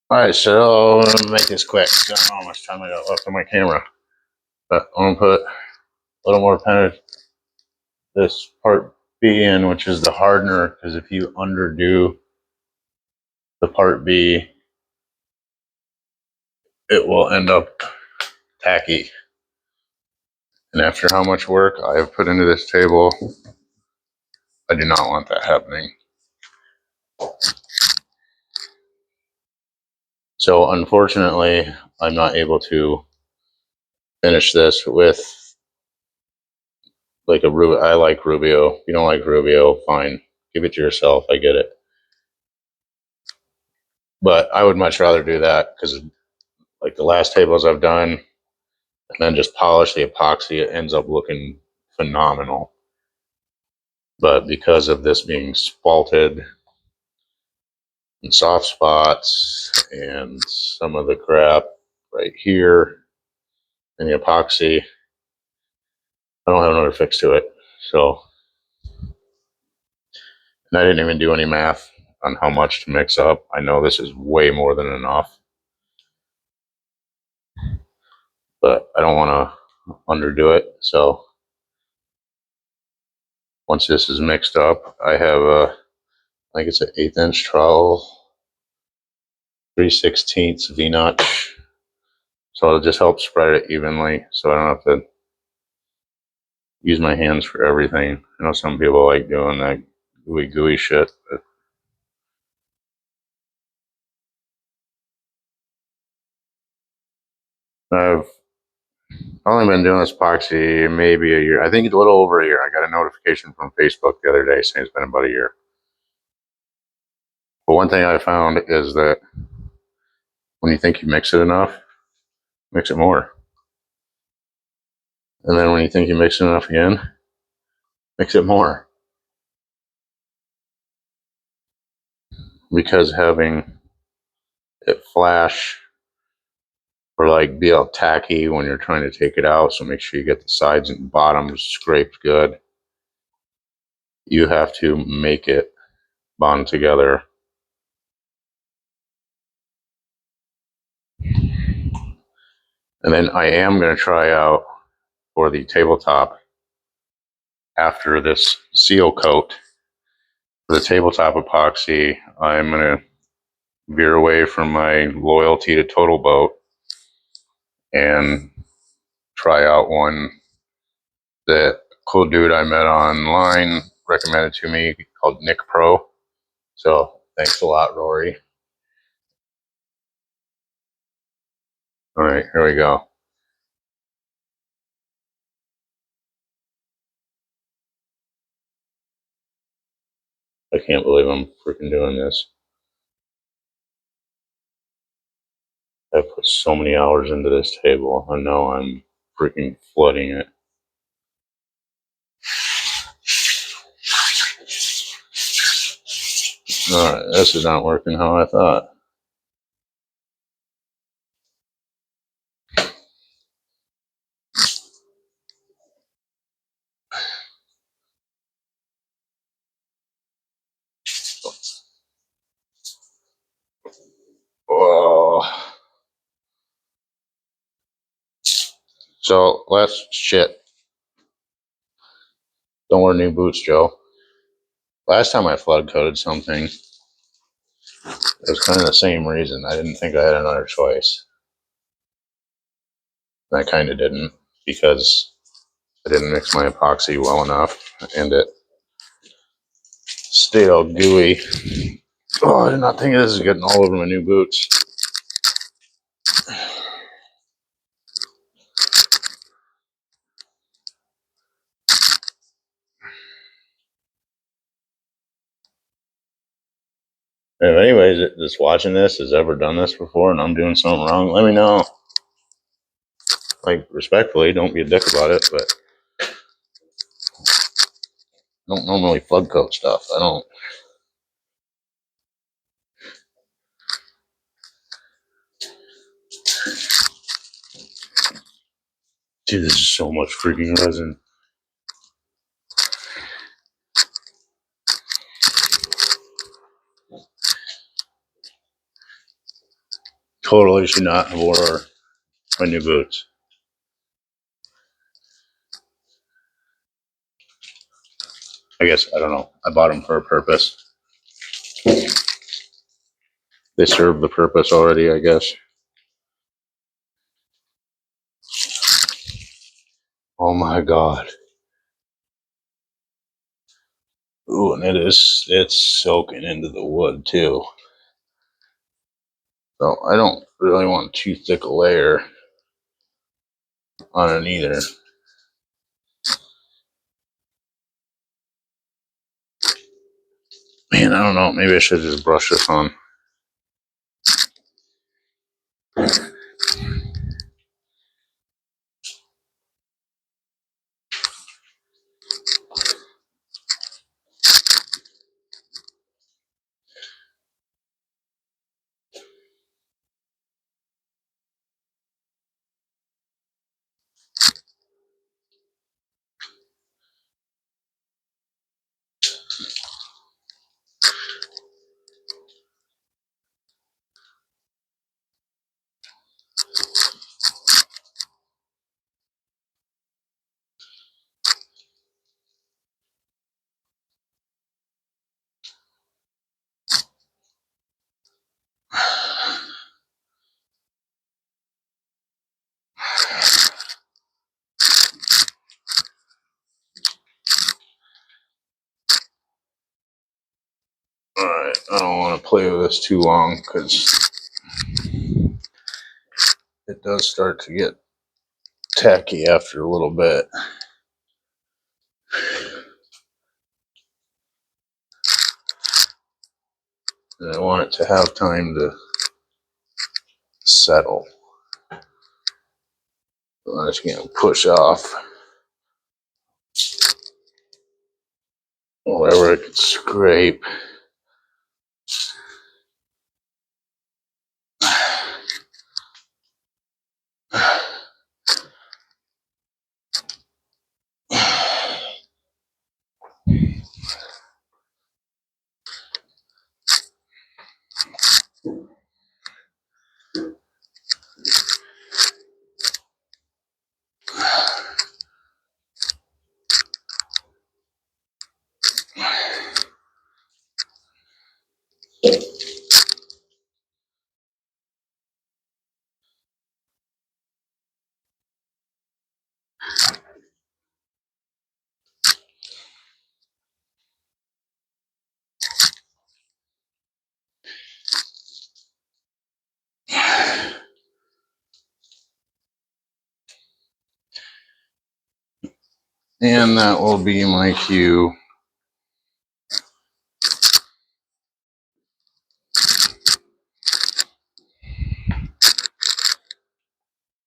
Alright, so I'm gonna make this quick. I don't know how much time I got left on my camera. But I'm gonna put a little more this part B in, which is the hardener, because if you underdo the part B, it will end up tacky. And after how much work I have put into this table, I do not want that happening. So unfortunately, I'm not able to finish this with like a Rubio. I like Rubio. If you don't like Rubio, fine. Give it to yourself. I get it. But I would much rather do that because like the last tables I've done and then just polish the epoxy, it ends up looking phenomenal. But because of this being spalted and soft spots and some of the crap right here in the epoxy, I don't have another fix to it. So, and I didn't even do any math on how much to mix up. I know this is way more than enough, but I don't want to underdo it. So once this is mixed up, I have I think it's an 1/8 inch trowel, 3/16 V-notch. So it'll just help spread it evenly so I don't have to use my hands for everything. I know some people like doing that gooey shit, but I've only been doing this epoxy maybe a year. I think it's a little over a year. I got a notification from Facebook the other day saying it's been about a year. But one thing I found is that when you think you mix it enough, mix it more. And then when you think you mix it enough again, mix it more. Because having it flash or like be all tacky when you're trying to take it out, so make sure you get the sides and bottoms scraped good. You have to make it bond together. And then I am going to try out for the tabletop after this seal coat. For the tabletop epoxy, I'm going to veer away from my loyalty to Total Boat and try out one that a cool dude I met online recommended to me called Nick Pro. So thanks a lot, Rory. All right, here we go. I can't believe I'm freaking doing this. I put so many hours into this table, and now I'm freaking flooding it. All right, this is not working how I thought. Oh. So last shit. Don't wear new boots, Joe. Last time I flood coated something, it was kind of the same reason. I didn't think I had another choice. And I kind of didn't because I didn't mix my epoxy well enough and it stayed all gooey. Oh, I did not think this is getting all over my new boots. If anybody's just watching this has ever done this before and I'm doing something wrong, let me know. Like, respectfully, don't be a dick about it, but I don't normally flood coat stuff. I don't. Dude, this is so much freaking resin. totally should not have wore my new boots. I guess, I don't know. I bought them for a purpose. They serve the purpose already, I guess. Oh my God. Ooh, and it's soaking into the wood too. So I don't really want too thick a layer on it either. Man, I don't know. Maybe I should just brush this on. Alright, I don't want to play with this too long because it does start to get tacky after a little bit. And I want it to have time to settle. So I'm just going to push off whatever I can scrape. And that will be my cue